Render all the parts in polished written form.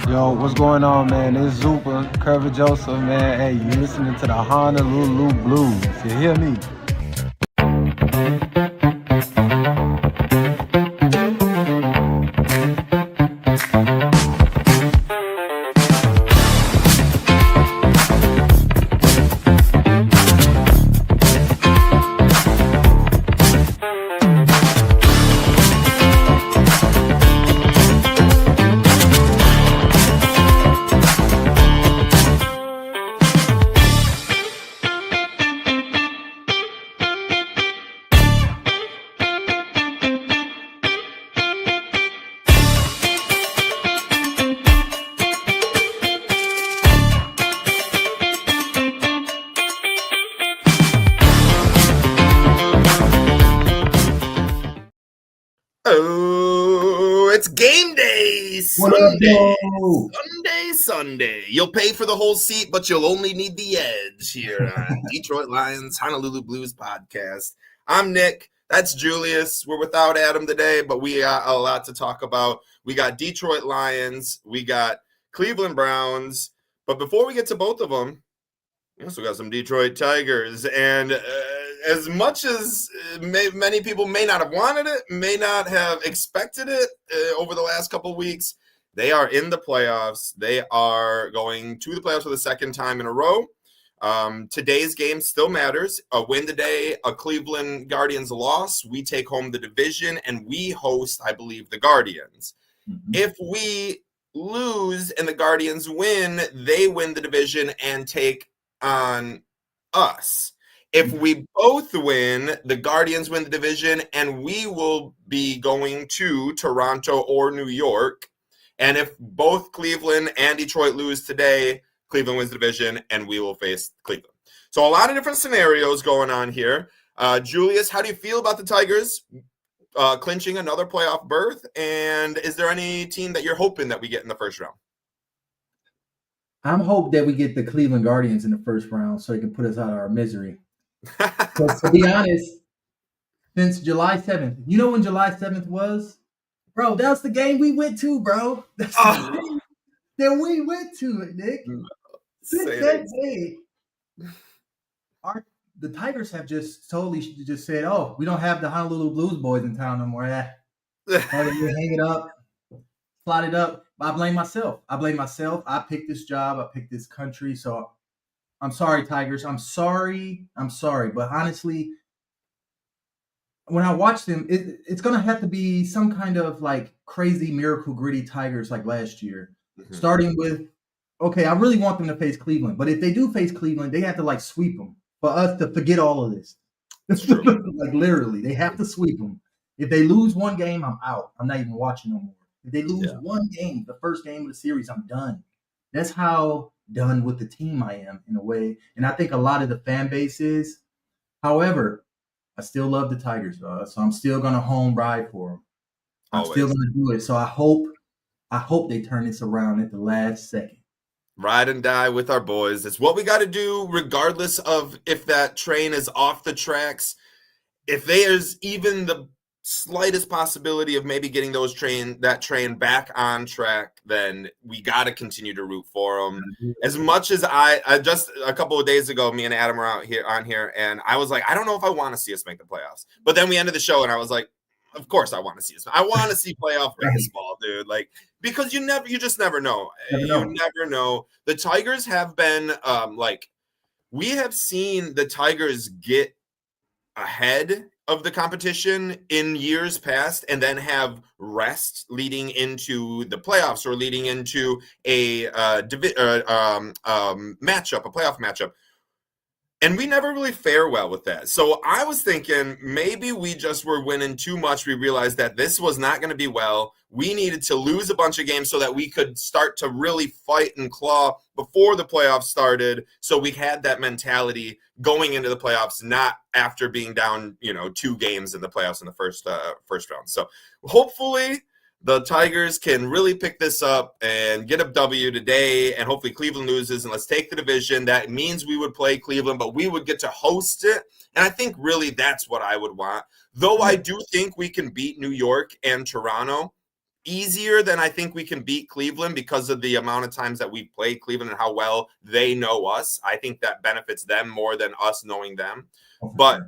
Yo, what's going on, man? It's Zupa, Curvy Joseph, man. Hey, you listening to the Honolulu Blues. You hear me? Oh, it's game day! Sunday. You'll pay for the whole seat, but you'll only need the edge here on Detroit Lions Honolulu Blues podcast. I'm Nick. That's Julius. We're without Adam today, but we got a lot to talk about. We got Detroit Lions. We got Cleveland Browns. But before we get to both of them, we also got some Detroit Tigers. And as much as many people may not have wanted it, may not have expected it over the last couple of weeks, they are in the playoffs. They are going to the playoffs for the second time in a row. Today's game still matters. A win today, a Cleveland Guardians loss. We take home the division, and we host, I believe, the Guardians. Mm-hmm. If we lose and the Guardians win, they win the division and take on us. If we both win, the Guardians win the division, and we will be going to Toronto or New York. And if both Cleveland and Detroit lose today, Cleveland wins the division, and we will face Cleveland. So a lot of different scenarios going on here. Julius, how do you feel about the Tigers clinching another playoff berth? And is there any team that you're hoping that we get in the first round? I'm hoping that we get the Cleveland Guardians in the first round so they can put us out of our misery. To be honest, since July 7th, you know when July 7th was? Bro, that was the game we went to, bro. That's the game that we went to it, Nick. Since that day, the Tigers have just totally just said, oh, we don't have the Honolulu Blues boys in town no more. Hang it up, slide it up. I blame myself. I picked this job. I picked this country. So I'm sorry, Tigers. I'm sorry. But honestly, when I watch them, it's going to have to be some kind of like crazy miracle gritty Tigers like last year. Mm-hmm. Starting with, okay, I really want them to face Cleveland. But if they do face Cleveland, they have to like sweep them for us to forget all of this. Like literally, they have to sweep them. If they lose one game, I'm out. I'm not even watching no more. If they lose one game, the first game of the series, I'm done. That's how done with the team I am in a way. And I think a lot of the fan base is. However, I still love the Tigers, so I'm still going to home ride for them. I'm still going to do it. So I hope they turn this around at the last second. Ride and die with our boys. It's what we got to do regardless of if that train is off the tracks. If there's even the slightest possibility of maybe getting that train back on track, then we got to continue to root for them. Mm-hmm. As much as I just a couple of days ago, me and Adam were on here, and I was like, I don't know if I want to see us make the playoffs. But then we ended the show, and I was like, of course I want to see us. I want to see playoff baseball, dude. Like, because you just never know. You never know. The Tigers have been we have seen the Tigers get ahead of the competition in years past and then have rest leading into the playoffs or leading into a playoff matchup. And we never really fare well with that. So I was thinking maybe we just were winning too much. We realized that this was not going to be well. We needed to lose a bunch of games so that we could start to really fight and claw before the playoffs started. So we had that mentality going into the playoffs, not after being down, 2 games in the playoffs in the first round. So hopefully the Tigers can really pick this up and get a W today, and hopefully Cleveland loses, and let's take the division. That means we would play Cleveland, but we would get to host it, and I think really that's what I would want. Though I do think we can beat New York and Toronto, easier than I think we can beat Cleveland because of the amount of times that we've played Cleveland and how well they know us. I think that benefits them more than us knowing them. But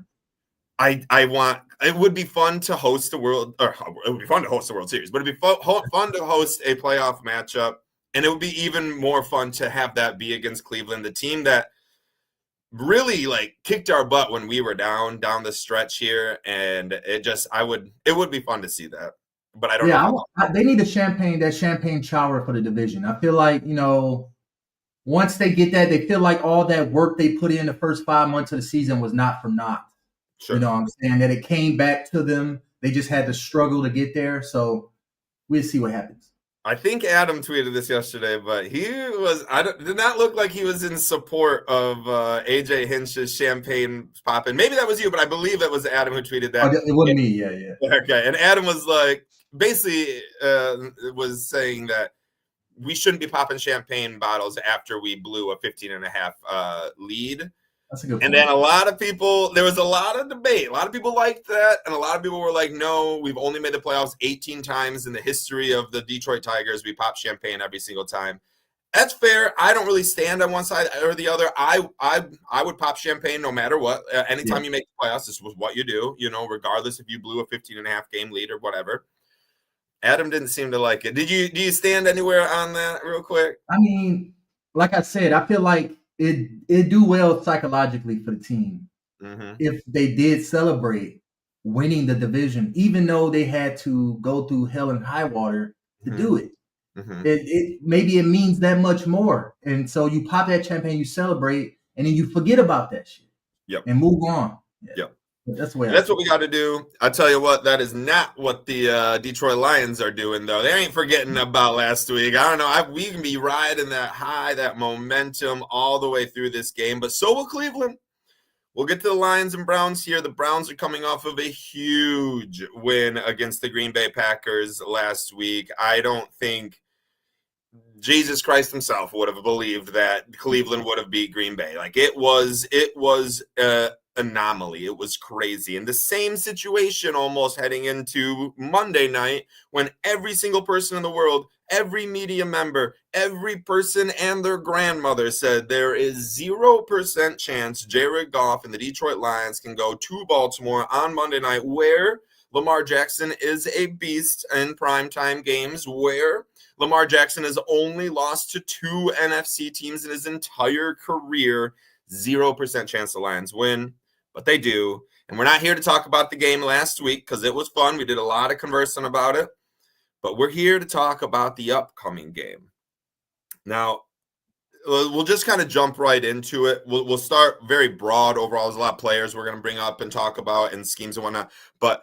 Sure. it would be fun to host it would be fun to host the World Series, but it'd be fun to host a playoff matchup. And it would be even more fun to have that be against Cleveland, the team that really like kicked our butt when we were down the stretch here. And it would be fun to see that. But I don't know. They need that champagne shower for the division. I feel like, once they get that, they feel like all that work they put in the first 5 months of the season was not for naught. Sure. You know what I'm saying? That it came back to them. They just had to struggle to get there. So we'll see what happens. I think Adam tweeted this yesterday, but he did not look like he was in support of AJ Hinch's champagne popping. Maybe that was you, but I believe it was Adam who tweeted that. Oh, it wasn't me. Yeah. Okay. And Adam was like, basically was saying that we shouldn't be popping champagne bottles after we blew a 15.5 lead. That's a good point. And then there was a lot of debate. A lot of people liked that, and a lot of people were like, no, we've only made the playoffs 18 times in the history of the Detroit Tigers. We pop champagne every single time. That's fair. I don't really stand on one side or the other. I would pop champagne no matter what. Anytime you make the playoffs, this was what you do, regardless if you blew a 15.5 game lead or whatever. Adam didn't seem to like it. Do you stand anywhere on that real quick? I mean, like I said, I feel like it do well psychologically for the team if they did celebrate winning the division, even though they had to go through hell and high water to do it. Maybe it means that much more. And so you pop that champagne, you celebrate, and then you forget about that shit and move on. Yep. That's the way. That's what we got to do. I tell you what, that is not what the Detroit Lions are doing, though. They ain't forgetting about last week. I don't know. We can be riding that high, that momentum all the way through this game, but so will Cleveland. We'll get to the Lions and Browns here. The Browns are coming off of a huge win against the Green Bay Packers last week. I don't think Jesus Christ himself would have believed that Cleveland would have beat Green Bay. Like it was anomaly. It was crazy. And the same situation almost heading into Monday night when every single person in the world, every media member, every person and their grandmother said there is 0% chance Jared Goff and the Detroit Lions can go to Baltimore on Monday night, where Lamar Jackson is a beast in primetime games, where Lamar Jackson has only lost to 2 NFC teams in his entire career. 0% chance the Lions win, but they do. And we're not here to talk about the game last week because it was fun. We did a lot of conversing about it, but we're here to talk about the upcoming game. Now, we'll just kind of jump right into it. We'll start very broad overall. There's a lot of players we're going to bring up and talk about and schemes and whatnot, but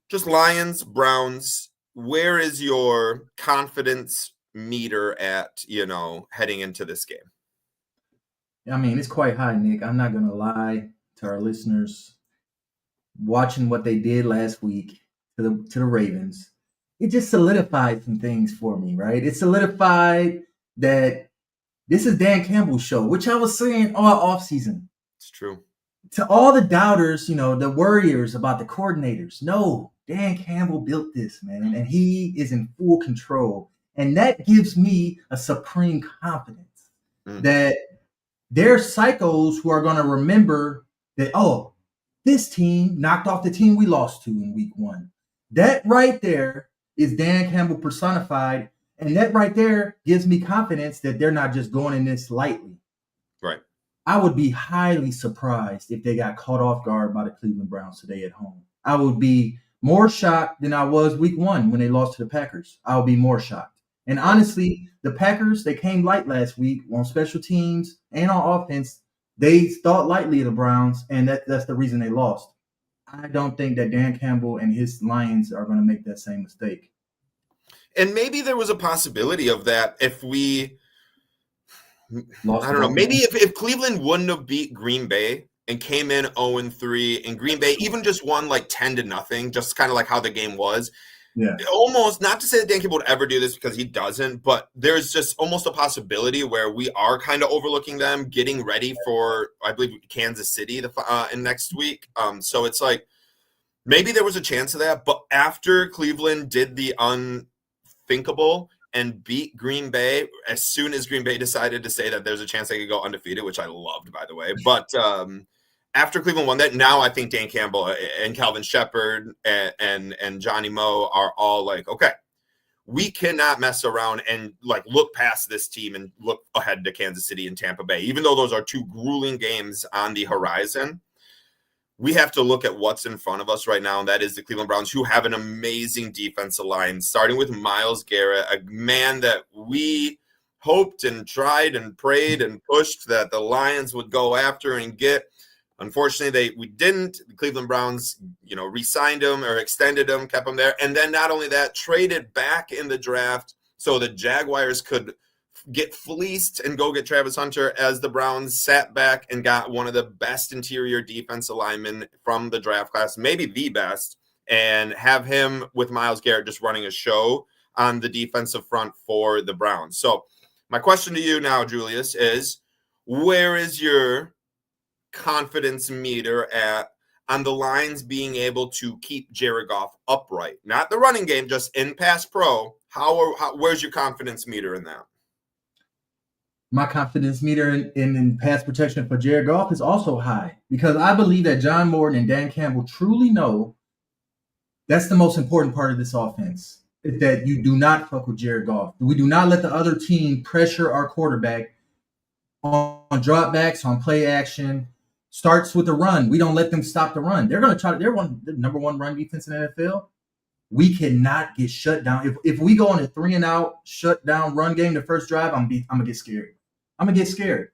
just Lions, Browns, where is your confidence meter at, heading into this game? I mean, it's quite high, Nick. I'm not going to lie to our listeners. Watching what they did last week to the Ravens, it just solidified some things for me, right? It solidified that this is Dan Campbell's show, which I was saying all offseason. It's true. To all the doubters, the worriers about the coordinators, no, Dan Campbell built this, man, and he is in full control. And that gives me a supreme confidence that there are psychos who are going to remember that, this team knocked off the team we lost to in week 1. That right there is Dan Campbell personified. And that right there gives me confidence that they're not just going in this lightly. Right. I would be highly surprised if they got caught off guard by the Cleveland Browns today at home. I would be more shocked than I was week 1 when they lost to the Packers. I would be more shocked. And honestly, the Packers, they came light last week on special teams and on offense. They thought lightly of the Browns, and that's the reason they lost. I don't think that Dan Campbell and his Lions are going to make that same mistake. And maybe there was a possibility of that if we I don't know. Maybe if Cleveland wouldn't have beat Green Bay and came in 0-3, and Green Bay even just won like 10-0, just kind of like how the game was. Yeah. Almost, not to say that Dan Campbell would ever do this because he doesn't, but there's just almost a possibility where we are kind of overlooking them, getting ready for, I believe, Kansas City in next week. So it's like maybe there was a chance of that, but after Cleveland did the unthinkable and beat Green Bay as soon as Green Bay decided to say that there's a chance they could go undefeated, which I loved, by the way. But after Cleveland won that, now I think Dan Campbell and Calvin Shepard and Johnny Moe are all like, okay, we cannot mess around and like look past this team and look ahead to Kansas City and Tampa Bay. Even though those are two grueling games on the horizon, we have to look at what's in front of us right now, and that is the Cleveland Browns, who have an amazing defensive line, starting with Myles Garrett, a man that we hoped and tried and prayed and pushed that the Lions would go after and get. Unfortunately, we didn't. The Cleveland Browns, re-signed him or extended him, kept him there. And then not only that, traded back in the draft so the Jaguars could get fleeced and go get Travis Hunter, as the Browns sat back and got one of the best interior defensive linemen from the draft class, maybe the best, and have him with Myles Garrett just running a show on the defensive front for the Browns. So my question to you now, Julius, is where is your confidence meter at on the Lions being able to keep Jared Goff upright? Not the running game, just in pass pro. Where's your confidence meter in that? My confidence meter in pass protection for Jared Goff is also high, because I believe that John Morton and Dan Campbell truly know that's the most important part of this offense, is that you do not fuck with Jared Goff. We do not let the other team pressure our quarterback on dropbacks, on play action. Starts with the run. We don't let them stop the run. They're going to try to. They're the number one run defense in the NFL. We cannot get shut down. If we go on a 3-and-out shut down run game the first drive, I'm gonna get scared.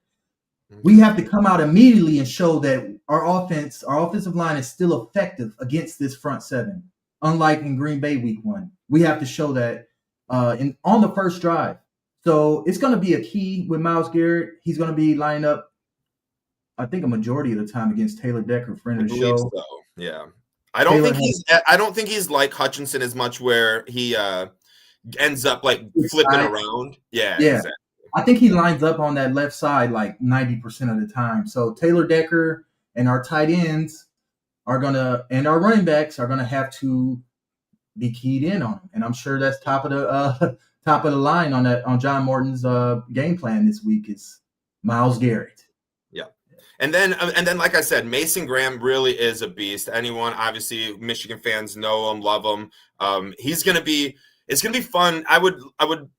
We have to come out immediately and show that our offensive line is still effective against this front seven. Unlike in Green Bay week 1, we have to show that on the first drive. So it's going to be a key with Myles Garrett. He's going to be lining up, I think, a majority of the time against Taylor Decker, friend of the show. So. Yeah, I don't think he's like Hutchinson as much, where he ends up like flipping around. Yeah. Exactly. I think he lines up on that left side like 90% of the time. So Taylor Decker and our tight ends and our running backs are gonna have to be keyed in on him. And I'm sure that's top of the line on John Morton's game plan this week is Myles Garrett. Yeah. And then, like I said, Mason Graham really is a beast. Anyone, obviously, Michigan fans know him, love him. It's going to be fun. I would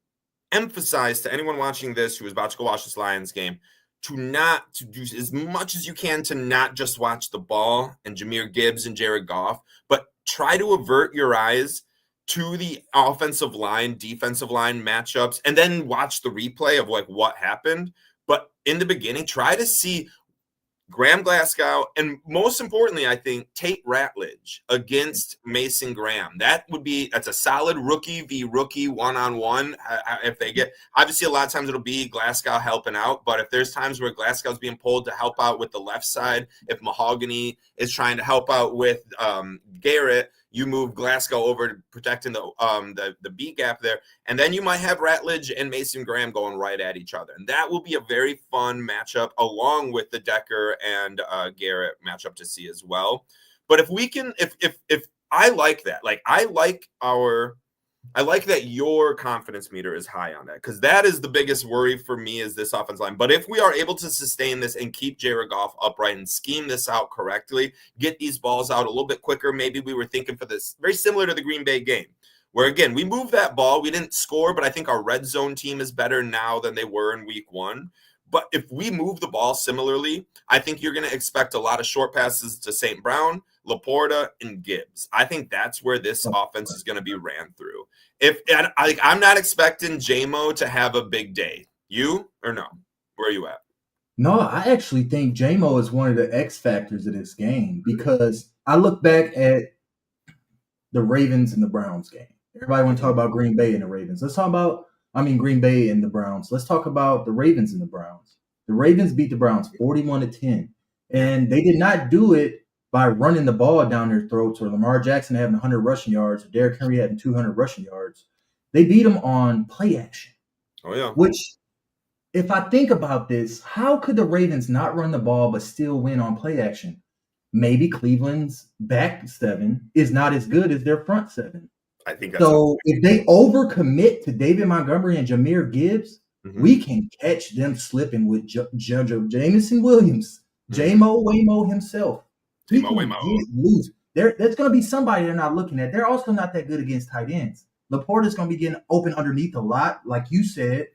emphasize to anyone watching this who is about to go watch this Lions game to do as much as you can to not just watch the ball and Jahmyr Gibbs and Jared Goff, but try to avert your eyes to the offensive line, defensive line matchups, and then watch the replay of like what happened. But in the beginning, try to see Graham Glasgow, and most importantly, I think Tate Ratledge against Mason Graham. That's a solid rookie v. rookie one-on-one. If they get, obviously a lot of times it'll be Glasgow helping out, but if there's times where Glasgow's being pulled to help out with the left side, if Mahogany is trying to help out with Garrett, you move Glasgow over to protecting the B gap there. And then you might have Ratledge and Mason Graham going right at each other. And that will be a very fun matchup, along with the Decker and Garrett matchup to see as well. But if we can, if I like that, like I like that your confidence meter is high on that, because that is the biggest worry for me is this offense line. But if we are able to sustain this and keep Jared Goff upright and scheme this out correctly, get these balls out a little bit quicker, maybe we were thinking for this very similar to the Green Bay game, where again, we moved that ball. We didn't score, but I think our red zone team is better now than they were in week 1. But if we move the ball similarly, I think you're going to expect a lot of short passes to St. Brown, Laporta, and Gibbs. I think that's where this offense is going to be ran through. I'm not expecting J-Mo to have a big day. You or no? Where are you at? No, I actually think J-Mo is one of the X factors of this game, because I look back at the Ravens and the Browns game. Everybody want to talk about Green Bay and the Ravens. Let's talk about Green Bay and the Browns. Let's talk about the Ravens and the Browns. The Ravens beat the Browns 41-10, and they did not do it by running the ball down their throats, or Lamar Jackson having 100 rushing yards, or Derrick Henry having 200 rushing yards. They beat them on play action. Oh, yeah. Which, if I think about this, how could the Ravens not run the ball but still win on play action? Maybe Cleveland's back seven is not as good as their front seven. I think that's So if they overcommit to David Montgomery and Jahmyr Gibbs, we can catch them slipping with Jameson Williams, J-Mo Waymo himself. He J-Mo can Waymo. get loose. There's going to be somebody they're not looking at. They're also not that good against tight ends. Laporta's going to be getting open underneath a lot. Like you said,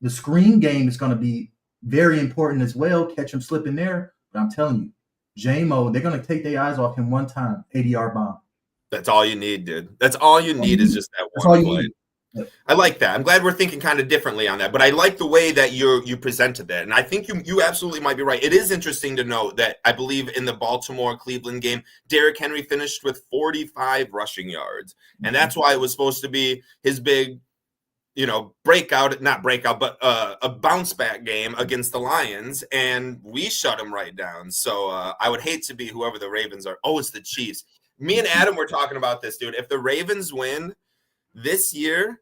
the screen game is going to be very important as well. Catch him slipping there. But I'm telling you, J-Mo, they're going to take their eyes off him one time, 80-yard bomb. That's all you need, dude. That's all you need is just that one play. I like that. I'm glad we're thinking kind of differently on that, but I like the way that you presented that. And I think you absolutely might be right. It is interesting to note that I believe in the Baltimore-Cleveland game, Derrick Henry finished with 45 rushing yards. And that's why it was supposed to be his big, not breakout, but a bounce back game against the Lions. And we shut him right down. So I would hate to be whoever the Ravens are. Oh, it's the Chiefs. Me and Adam were talking about this, dude. If the Ravens win this year,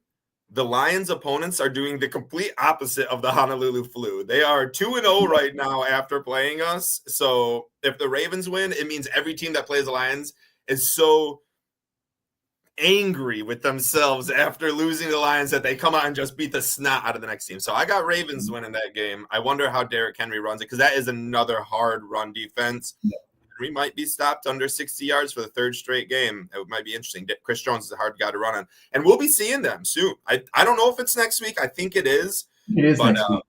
the Lions' opponents are doing the complete opposite of the Honolulu Flu. They are 2-0 right now after playing us. So if the Ravens win, it means every team that plays the Lions is so angry with themselves after losing the Lions that they come out and just beat the snot out of the next team. So I got Ravens winning that game. I wonder how Derrick Henry runs it, because that is another hard run defense. We might be stopped under 60 yards for the third straight game. It might be interesting. Chris Jones is a hard guy to run on. And we'll be seeing them soon. I don't know if it's next week. I think it is. It is next week.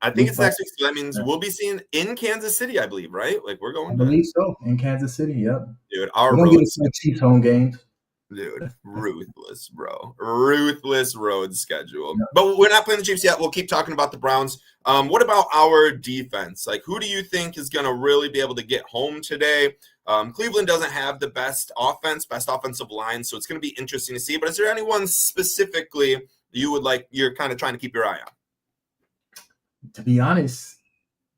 I think it's next week. So that means we'll be seeing in Kansas City, I believe, right? Like we're going I believe so. In Kansas City, yep. Dude, we're going to get some Chiefs home games. Dude, ruthless, bro. Ruthless road schedule. Yeah. But we're not playing the Chiefs yet. We'll keep talking about the Browns. What about our defense? Like, who do you think is going to really be able to get home today? Cleveland doesn't have the best offensive line, so it's going to be interesting to see. But is there anyone specifically you're kind of trying to keep your eye on? To be honest,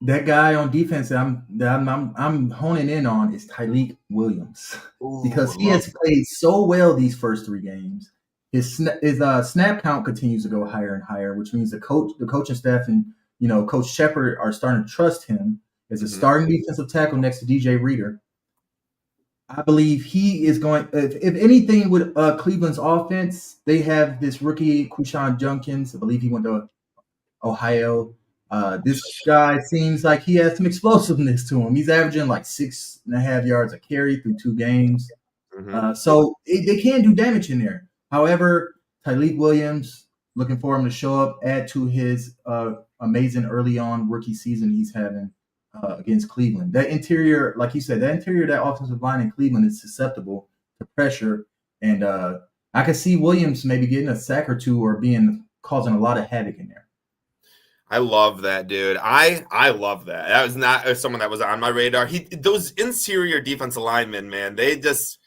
that guy on defense that I'm honing in on is Tyleik Williams. Ooh, because he has played so well these first 3 games. His snap count continues to go higher and higher, which means the coaching staff and Coach Shepard are starting to trust him as a starting defensive tackle next to DJ Reader. I believe he is going. If anything, with Cleveland's offense, they have this rookie Quinshon Judkins. I believe he went to Ohio. This guy seems like he has some explosiveness to him. He's averaging like 6.5 yards a carry through 2 games. So they can do damage in there. However, Tyleik Williams, looking for him to show up, add to his amazing early on rookie season he's having against Cleveland. That interior, like you said, that offensive line in Cleveland is susceptible to pressure. And I could see Williams maybe getting a sack or 2 or causing a lot of havoc in there. I love that, dude. I love that. That was not someone that was on my radar. Those interior defensive linemen, man, that's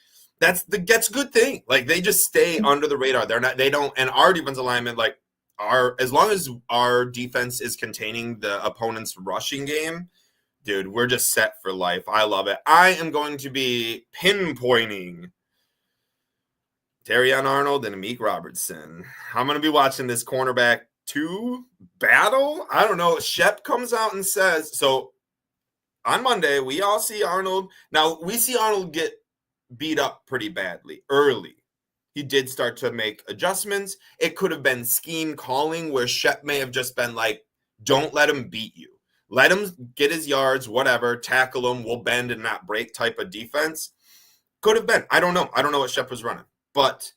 a good thing. Like they just stay under the radar. And our defensive linemen, as long as our defense is containing the opponent's rushing game, dude, we're just set for life. I love it. I am going to be pinpointing Terrion Arnold and Amik Robertson. I'm going to be watching this cornerback 2 battle. I don't know. Shep comes out and says, so on Monday, we all see Arnold. Now, we see Arnold get beat up pretty badly early. He did start to make adjustments. It could have been scheme calling where Shep may have just been like, don't let him beat you. Let him get his yards, whatever, tackle him, we'll bend and not break type of defense. Could have been. I don't know. I don't know what Shep was running. But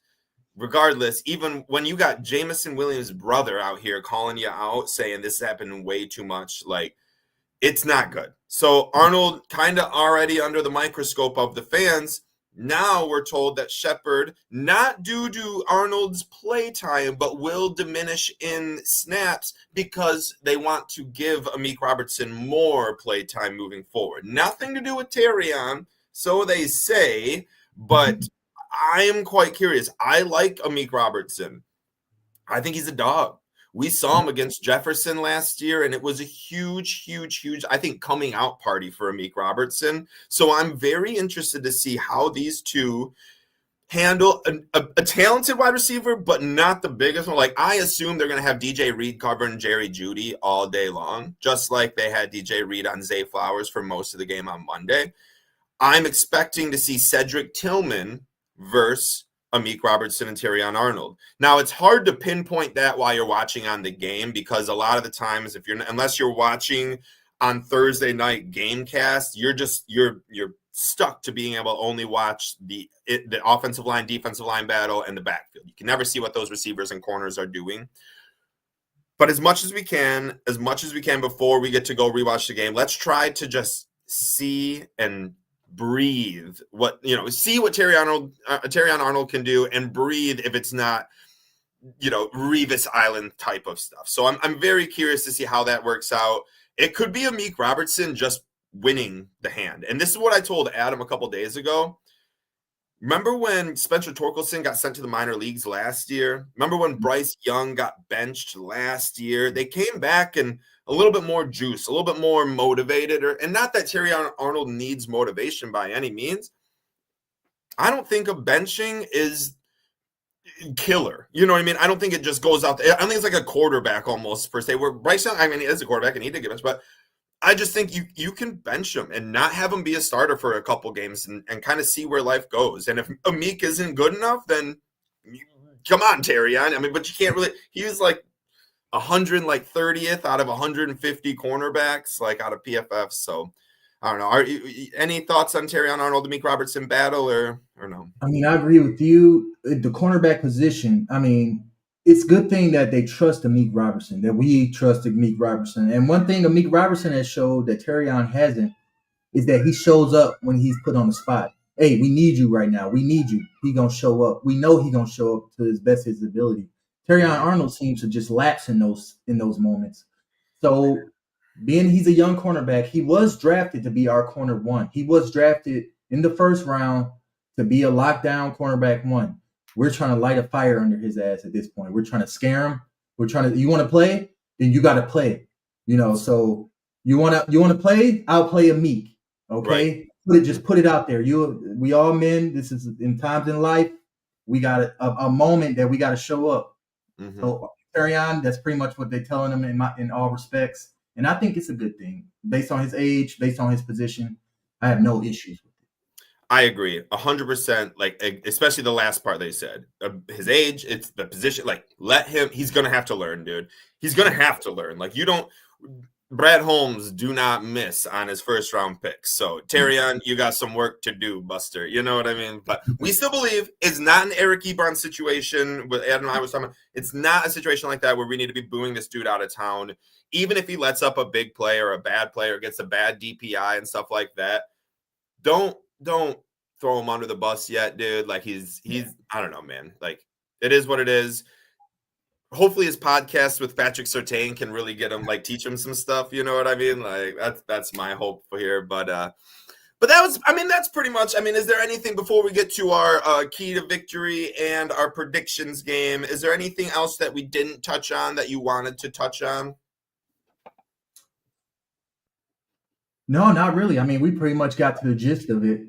regardless, even when you got Jameson Williams' brother out here calling you out, saying this happened way too much, like, it's not good. So Arnold kind of already under the microscope of the fans. Now we're told that Shepard, not due to Arnold's play time, but will diminish in snaps because they want to give Amik Robertson more play time moving forward. Nothing to do with Terrion, so they say, but I am quite curious. I like Amik Robertson. I think he's a dog. We saw him against Jefferson last year, and it was a huge, I think, coming out party for Amik Robertson. So I'm very interested to see how these two handle a talented wide receiver, but not the biggest one. Like, I assume they're going to have DJ Reed covering Jerry Jeudy all day long, just like they had DJ Reed on Zay Flowers for most of the game on Monday. I'm expecting to see Cedric Tillman versus Amik Robertson and Terrion Arnold. Now, it's hard to pinpoint that while you're watching on the game, because a lot of the times, unless you're watching on Thursday night Gamecast, you're stuck to being able to only watch the offensive line, defensive line battle, and the backfield. You can never see what those receivers and corners are doing. But as much as we can before we get to go rewatch the game, let's try to just see and breathe see what Terrion Arnold can do, and breathe if it's not Revis Island type of stuff. So I'm very curious to see how that works out. It could be Amik Robertson just winning the hand. And this is what I told Adam a couple days ago. Remember when Spencer Torkelson got sent to the minor leagues last year? Remember when Bryce Young got benched last year? They came back and a little bit more juice, a little bit more motivated. And not that Terrion Arnold needs motivation by any means. I don't think a benching is killer. You know what I mean? I don't think it just goes out there. I think it's like a quarterback almost per se, where Bryce Young, he is a quarterback and he did get benched, but I just think you can bench him and not have him be a starter for a couple games and kind of see where life goes. And if Amik isn't good enough, then come on, Terrion. But you can't really. He was like 130th out of 150 cornerbacks, like out of PFF. So I don't know. Any thoughts on Terrion Arnold, Amik Robertson battle, or no? I agree with you. The cornerback position. It's a good thing that they trust Amik Robertson, that we trust Amik Robertson. And one thing Amik Robertson has showed that Terrion hasn't is that he shows up when he's put on the spot. Hey, we need you right now. We need you. He going to show up. We know he going to show up to his best of his ability. Terrion Arnold seems to just lapse in those moments. So being he's a young cornerback, he was drafted to be our corner one. He was drafted in the first round to be a lockdown cornerback one. We're trying to light a fire under his ass at this point. We're trying to scare him. You want to play? Then you got to play. So you want to play? I'll play Amik. Okay? Right. Just put it out there. We all men. This is in times in life. We got a moment that we got to show up. Mm-hmm. So Terrion, that's pretty much what they're telling him in all respects. And I think it's a good thing. Based on his age, based on his position, I have no issues with it. I agree 100%. Like, especially the last part they said, his age, it's the position. Like, let him. He's gonna have to learn, dude. He's gonna have to learn. Like, Brad Holmes do not miss on his first round pick. So Terrion, you got some work to do, Buster. You know what I mean? But we still believe it's not an Eric Ebron situation with Adam and I was talking about. It's not a situation like that where we need to be booing this dude out of town. Even if he lets up a big play or a bad play or gets a bad DPI and stuff like that, don't throw him under the bus yet, dude. Like, he's I don't know, man. Like, it is what it is. Hopefully his podcast with Patrick Surtain can really get him, like, teach him some stuff. You know what I mean? Like, that's my hope for here. But that was, that's pretty much, is there anything before we get to our key to victory and our predictions game? Is there anything else that we didn't touch on that you wanted to touch on? No, not really. We pretty much got to the gist of it,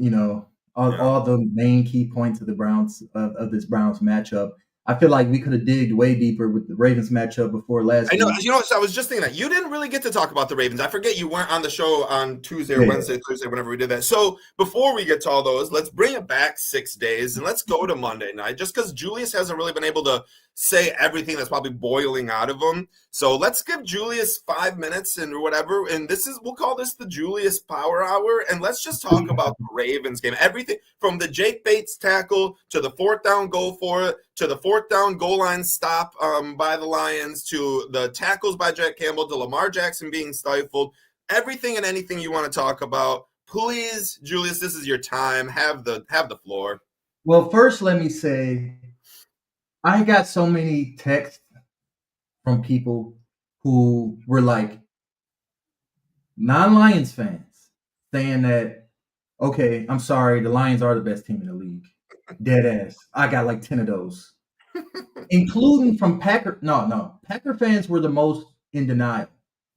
all the main key points of the Browns of this Browns matchup. I feel like we could have digged way deeper with the Ravens matchup before last week. So I was just thinking that you didn't really get to talk about the Ravens. I forget you weren't on the show on Tuesday or Wednesday, Thursday, whenever we did that. So before we get to all those, let's bring it back 6 days and let's go to Monday night, just because Julius hasn't really been able to say everything that's probably boiling out of him. So let's give Julius 5 minutes and whatever. And we'll call this the Julius Power Hour. And let's just talk about the Ravens game. Everything from the Jake Bates tackle to the fourth down go for it, to the fourth down goal line stop by the Lions, to the tackles by Jack Campbell, to Lamar Jackson being stifled. Everything and anything you want to talk about. Please, Julius, this is your time. Have the floor. Well, first, let me say, I got so many texts from people who were like non-Lions fans saying that, okay, I'm sorry, the Lions are the best team in the league. Dead ass. I got like 10 of those. Including from Packer. No. Packer fans were the most in denial,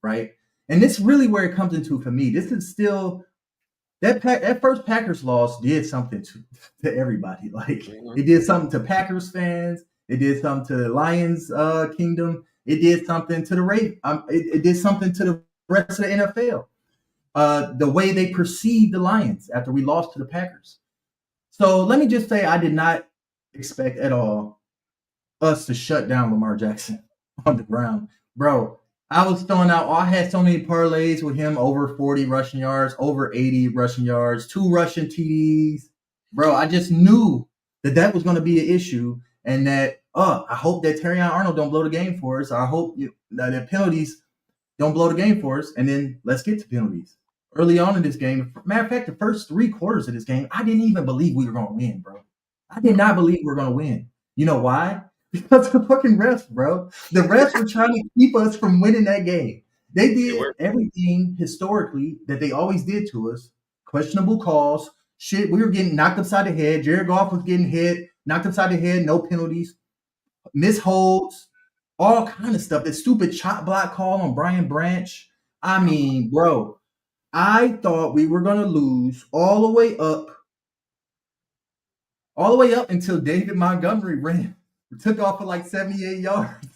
right? And this is really where it comes into for me. This is still that first Packers loss did something to everybody. Like, it did something to Packers fans. It did something to the Lions kingdom. It did something to the Ravens. It did something to the rest of the NFL. The way they perceived the Lions after we lost to the Packers. So let me just say, I did not expect at all us to shut down Lamar Jackson on the ground. Bro, I was throwing out, I had so many parlays with him over 40 rushing yards, over 80 rushing yards, 2 rushing TDs. Bro, I just knew that was going to be an issue, and that, I hope that Terrion Arnold don't blow the game for us. I hope that the penalties don't blow the game for us, and then let's get to penalties. Early on in this game, matter of fact, the first 3 quarters of this game, I didn't even believe we were going to win, bro. I did not believe we were going to win. You know why? Because the fucking refs, bro. The refs were trying to keep us from winning that game. They did everything historically that they always did to us. Questionable calls. Shit, we were getting knocked upside the head. Jared Goff was getting hit, knocked upside the head, no penalties, misholds, all kind of stuff. That stupid chop block call on Brian Branch. I mean, bro, I thought we were going to lose all the way up until David Montgomery took off for like 78 yards.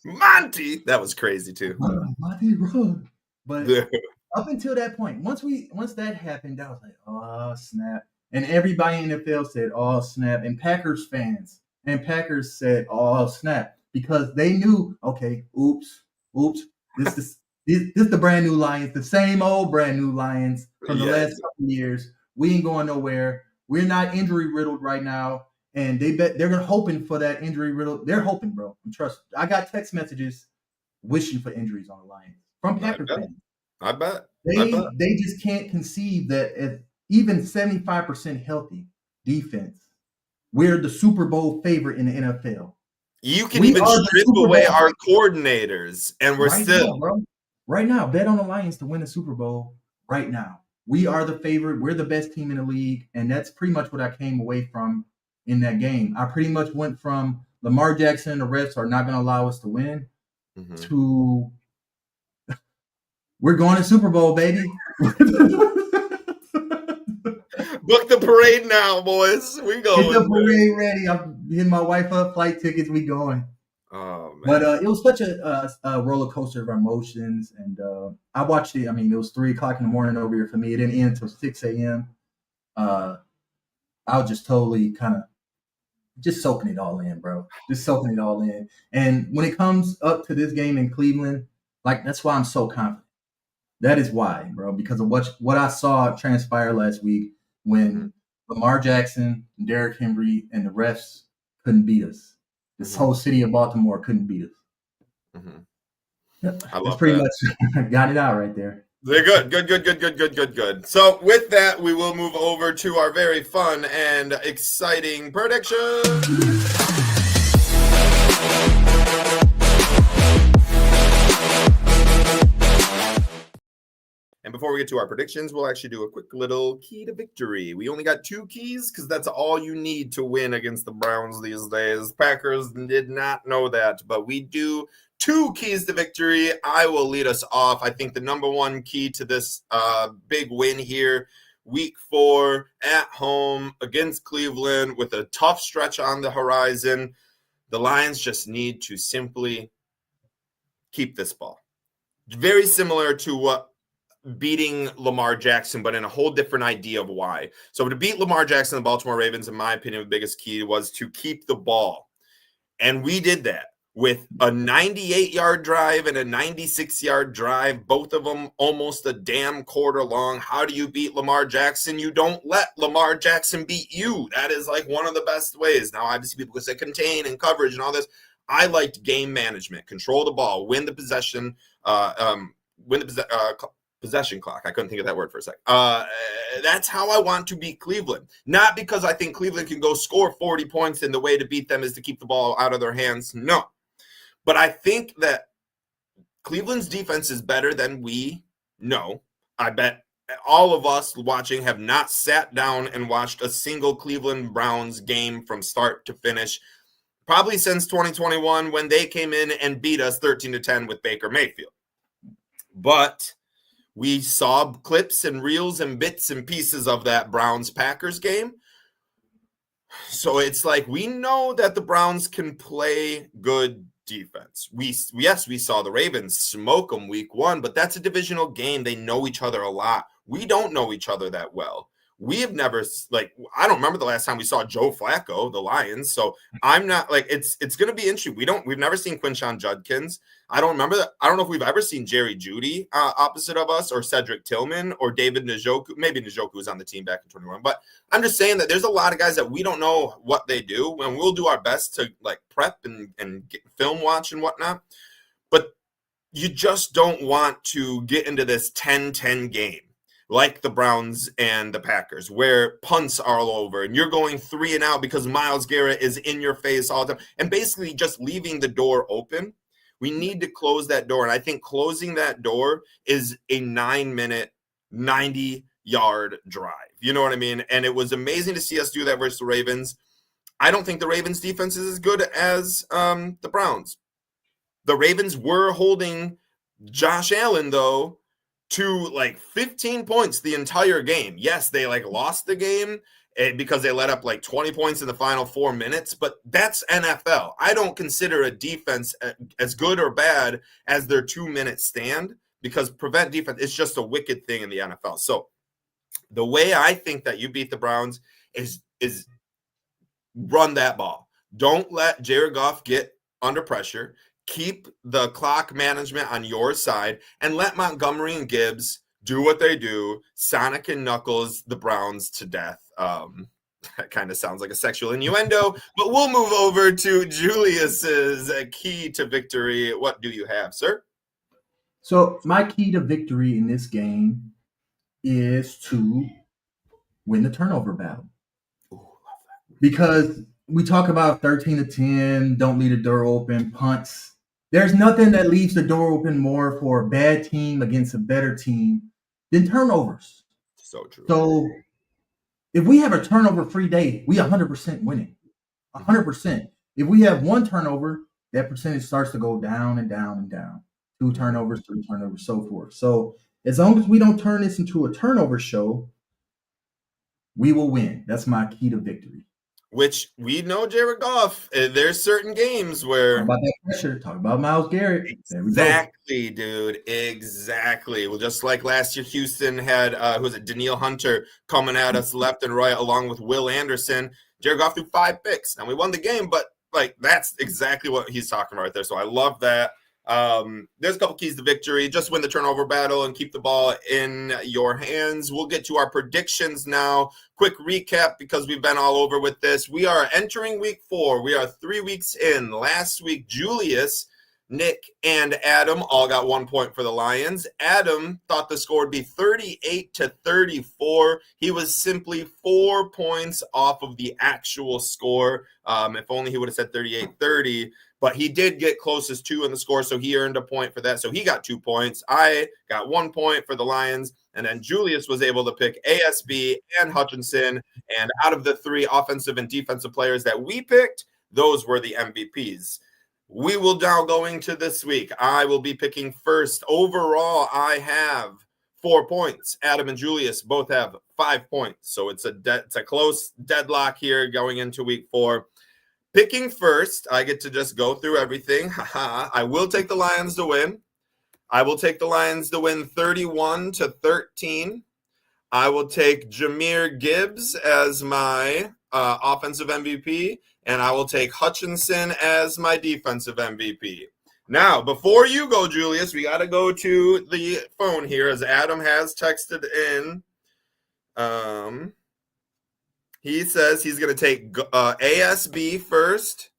Monty, that was crazy too. Monty, run. But up until that point, once that happened, I was like, oh snap. And everybody in the NFL said, oh snap. And Packers fans and Packers said, oh snap. Because they knew, okay, oops. This is the brand new Lions, the same old brand new Lions from the last couple of years. We ain't going nowhere. We're not injury riddled right now. And they're hoping for that injury riddled. They're hoping, bro. Trust. I got text messages wishing for injuries on the Lions from Packers fans. I bet. They just can't conceive that if even 75% healthy defense, we're the Super Bowl favorite in the NFL. You can even strip away our coordinators, and we're still. Now, bro. Right now, bet on the Lions to win the Super Bowl right now. We are the favorite. We're the best team in the league, and that's pretty much what I came away from in that game. I pretty much went from Lamar Jackson and the refs are not going to allow us to win to we're going to Super Bowl, baby. Book the parade now, boys. We going. Get the parade ready. I'm hitting my wife up. Flight tickets. We going. Oh man! But it was such a roller coaster of emotions, and I watched it. I mean, it was 3:00 in the morning over here for me. It didn't end until 6 a.m. I was just totally kind of just soaking it all in, bro. Just soaking it all in. And when it comes up to this game in Cleveland, like that's why I'm so confident. That is why, bro, because of what I saw transpire last week when Lamar Jackson, Derrick Henry, and the refs couldn't beat us. This whole city of Baltimore couldn't beat us. Yep. I love that's pretty that. much got it out right there. They're good. So with that, we will move over to our very fun and exciting predictions. And before we get to our predictions, we'll actually do a quick little key to victory. We only got 2 keys because that's all you need to win against the Browns these days. Packers did not know that, but we do 2 keys to victory. I will lead us off. I think the number 1 key to this big win here, week 4 at home against Cleveland with a tough stretch on the horizon. The Lions just need to simply keep this ball. Very similar to what beating Lamar Jackson, but in a whole different idea of why. So to beat Lamar Jackson, the Baltimore Ravens, in my opinion, the biggest key was to keep the ball. And we did that with a 98-yard drive and a 96-yard drive, both of them almost a damn quarter long. How do you beat Lamar Jackson? You don't let Lamar Jackson beat you. That is like one of the best ways. Now, obviously, people can say contain and coverage and all this. I liked game management, control the ball, win the possession, possession clock. I couldn't think of that word for a sec. That's how I want to beat Cleveland. Not because I think Cleveland can go score 40 points and the way to beat them is to keep the ball out of their hands. No. But I think that Cleveland's defense is better than we know. I bet all of us watching have not sat down and watched a single Cleveland Browns game from start to finish, probably since 2021 when they came in and beat us 13-10 with Baker Mayfield. But we saw clips and reels and bits and pieces of that Browns-Packers game. So it's like we know that the Browns can play good defense. We saw the Ravens smoke them week 1, but that's a divisional game. They know each other a lot. We don't know each other that well. we have never, like, I don't remember the last time we saw Joe Flacco, the Lions. So I'm not like, it's going to be interesting. We've never seen Quinshon Judkins. I don't remember that. I don't know if we've ever seen Jerry Jeudy opposite of us, or Cedric Tillman, or David Njoku. Maybe Njoku was on the team back in 21. But I'm just saying that there's a lot of guys that we don't know what they do, and we'll do our best to like prep and get film watch and whatnot. But you just don't want to get into this 10-10 game like the Browns and the Packers, where punts are all over and you're going 3 and out because Myles Garrett is in your face all the time and basically just leaving the door open. We need to close that door. And I think closing that door is a 9-minute, 90-yard drive. You know what I mean? And it was amazing to see us do that versus the Ravens. I don't think the Ravens defense is as good as the Browns. The Ravens were holding Josh Allen, though, to like 15 points the entire game. Yes, they like lost the game because they let up like 20 points in the final 4 minutes, but that's NFL. I don't consider a defense as good or bad as their 2-minute stand, because prevent defense is just a wicked thing in the NFL. So the way I think that you beat the Browns is run that ball. Don't let Jared Goff get under pressure. Keep the clock management on your side and let Montgomery and Gibbs do what they do. Sonic and Knuckles the Browns to death. That kind of sounds like a sexual innuendo, but we'll move over to Julius's key to victory. What do you have, sir? So my key to victory in this game is to win the turnover battle. Because we talk about 13-10, don't leave the door open, punts. There's nothing that leaves the door open more for a bad team against a better team than turnovers. So true. So if we have a turnover-free day, we 100% winning. 100%. If we have one turnover, that percentage starts to go down and down and down. 2 turnovers, 3 turnovers, so forth. So as long as we don't turn this into a turnover show, we will win. That's my key to victory. Which we know Jared Goff. There's certain games where talk about that pressure. Talk about Myles Garrett. Exactly, dude. Exactly. Well, just like last year, Houston had who was it? Danielle Hunter coming at us left and right, along with Will Anderson. Jared Goff threw 5 picks. Now we won the game, but like that's exactly what he's talking about right there. So I love that. There's a couple keys to victory. Just win the turnover battle and keep the ball in your hands. We'll get to our predictions now. Quick recap, because we've been all over with this. We are entering week 4. We are 3 weeks in. Last week, Julius, Nick, and Adam all got 1 point for the Lions. Adam thought the score would be 38-34. He was simply 4 points off of the actual score. If only he would have said 38-30. But he did get closest to in the score, so he earned a point for that. So he got 2 points. I got 1 point for the Lions. And then Julius was able to pick ASB and Hutchinson. And out of the 3 offensive and defensive players that we picked, those were the MVPs. We will now go into this week. I will be picking first. Overall, I have 4 points. Adam and Julius both have 5 points. So it's a close deadlock here going into week 4. Picking first, I get to just go through everything. I will take the Lions to win. I will take the Lions to win 31-13. I will take Jahmyr Gibbs as my offensive MVP, and I will take Hutchinson as my defensive MVP. Now, before you go, Julius, we got to go to the phone here, as Adam has texted in. He says he's going to take ASB first.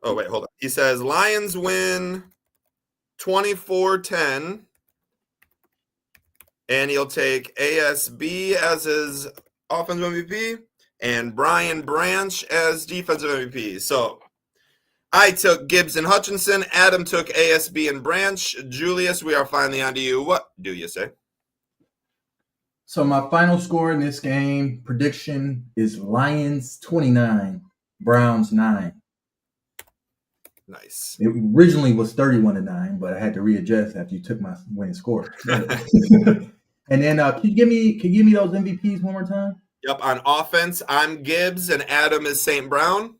Oh, wait, hold on. He says Lions win 24-10. And he'll take ASB as his offensive MVP and Brian Branch as defensive MVP. So I took Gibbs and Hutchinson. Adam took ASB and Branch. Julius, we are finally on to you. What do you say? So my final score in this game prediction is Lions 29, Browns 9. Nice. It originally was 31-9, but I had to readjust after you took my winning score. And then can you give me those MVPs one more time? Yep. On offense, I'm Gibbs and Adam is St. Brown.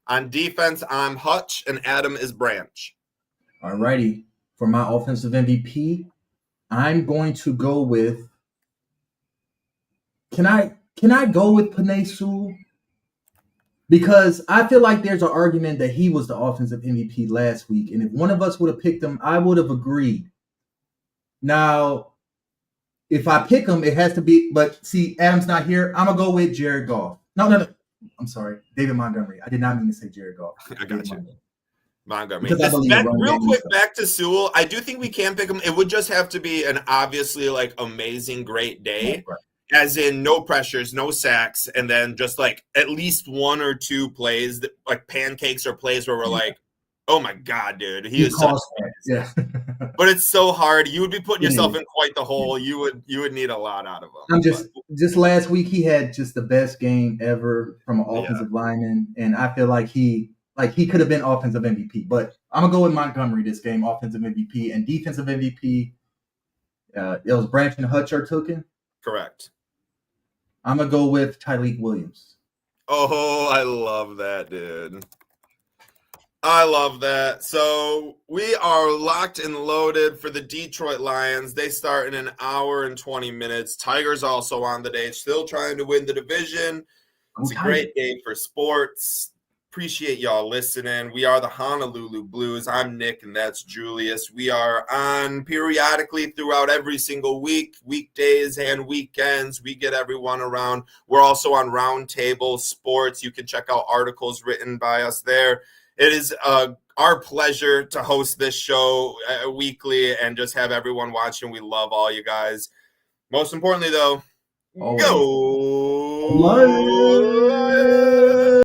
On defense, I'm Hutch and Adam is Branch. All righty. For my offensive MVP, I'm going to go with. Can I Can I go with Penei Sewell? Because I feel like there's an argument that he was the offensive MVP last week, and if one of us would have picked him, I would have agreed. Now, if I pick him, it has to be. But see, Adam's not here. I'm gonna go with Jared Goff. No. I'm sorry, David Montgomery. I did not mean to say Jared Goff. I got you. Montgomery. Because I believe the run Real game quick, is- back to Sewell. I do think we can pick him. It would just have to be an obviously like amazing, great day. Right. As in no pressures, no sacks, and then just like at least one or two plays that like pancakes or plays where we're like, oh my God, dude, he is such yeah. But it's so hard. You would be putting It yourself is. in quite the hole. You would need a lot out of him. Just last week he had just the best game ever from an offensive lineman, and I feel like he could have been offensive MVP. But I'm gonna go with Montgomery this game, offensive MVP and defensive MVP. It was Branch and Hutcher took him. Correct. I'm gonna go with Tyreek Williams. Oh, I love that, dude. I love that. So we are locked and loaded for the Detroit Lions. They start in an hour and 20 minutes. Tigers also on the day, still trying to win the division. It's a great day for sports. Appreciate y'all listening. We are the Honolulu Blues. I'm Nick, and that's Julius. We are on periodically throughout every single week, weekdays and weekends. We get everyone around. We're also on Roundtable Sports. You can check out articles written by us there. It is our pleasure to host this show weekly and just have everyone watching. We love all you guys. Most importantly, though, go Lions!